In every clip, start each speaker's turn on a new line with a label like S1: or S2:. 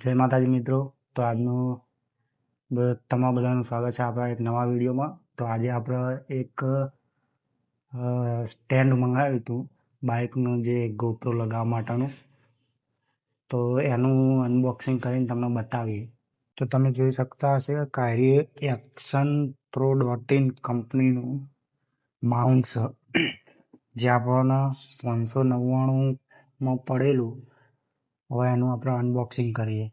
S1: જય માતાજી મિત્રો. તો આજનું તમારા બધાનું સ્વાગત છે આપણા એક નવા વિડીયોમાં. તો આજે આપણે એક સ્ટેન્ડ મંગાવ્યું હતું બાઇકનું, જે GoPro લગાવવા માટેનું. તો એનું અનબોક્સિંગ કરીને તમને બતાવીએ. તો તમે જોઈ શકતા હશે કે આ એક્શન પ્રો.in કંપનીનું માઉન્ટ છે, જે આપણને 599માં પડેલું. હવે એનું આપણે અનબોક્સિંગ કરીએ.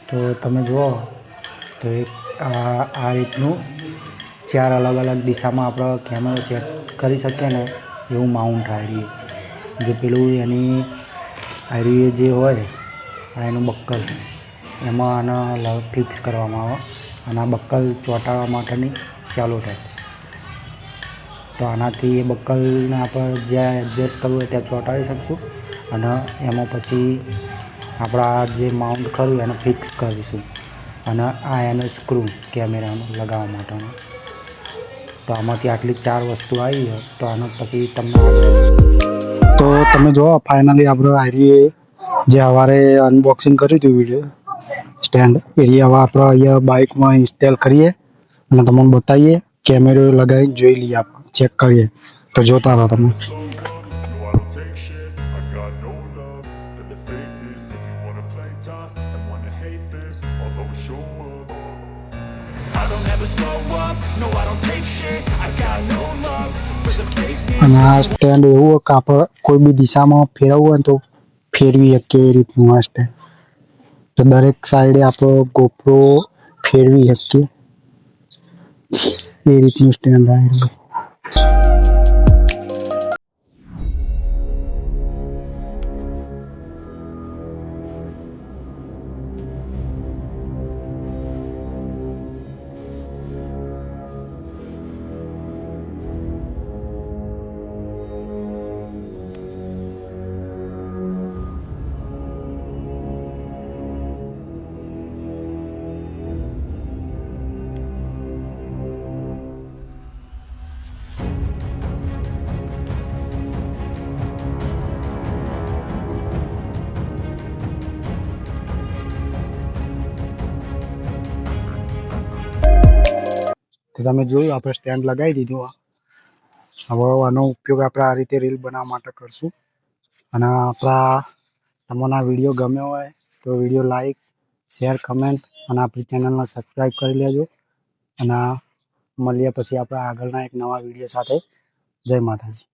S1: તો તમે જુઓ તો આ રીતનું 4 અલગ અલગ દિશામાં આપણે કેમેરો સેટ કરી શકીએ ને એવું માઉન્ટ આવી. જે પેલું એની આવી જે હોય આ એનું બક્કલ, એમાં આના ફિક્સ કરવામાં આવે અને આ બક્કલ ચોંટાડવા માટેની ચાલુ થાય. તો આનાથી એ બક્કલને આપણે જ્યાં એડજસ્ટ કરવું હોય ત્યાં ચોંટાડી શકશું અને એમાં પછી આપણા જે માઉન્ટ ખરું એને ફિક્સ કરીશું. અને આ એનો સ્ક્રૂ કેમેરામાં લગાવવા માટેનો. તો આમાંથી આટલી 4 વસ્તુ આવી છે. તો આનો પછી તમને તો તમે જુઓ ફાઇનલી આપણે આવીએ જે સવારે અનબોક્સિંગ કર્યું હતું વિડીયો સ્ટેન્ડ એરિયા, હવે આપણે અહીંયા બાઇકમાં ઇન્સ્ટોલ કરીએ અને તમને બતાવીએ. કેમેરો લગાવીને જોઈ લઈએ, આપણે ચેક કરીએ. તો જોતા રહો તમે. અને આ સ્ટેન્ડ એવું કે આપણે કોઈ બી દિશામાં ફેરવવું હોય ને તો ફેરવી શકીએ એ રીતનું આ સ્ટેન્ડ. તો દરેક સાઈડે આપણો GoPro ફેરવી શકીએ એ રીતનું સ્ટેન્ડ આવેલું. તો તમે જોયું, આપણે સ્ટેન્ડ લગાવી દીધું. હવે આનો ઉપયોગ આપણે આ રીતે રીલ બનાવવા માટે કરશું. અને તમને આ વિડીયો ગમ્યો હોય તો વિડીયો લાઈક, શેર, કમેન્ટ અને આપણી ચેનલને સબસ્ક્રાઈબ કરી લેજો. અને મળીએ પછી આપણે આગળના એક નવા વિડીયો સાથે. જય માતાજી.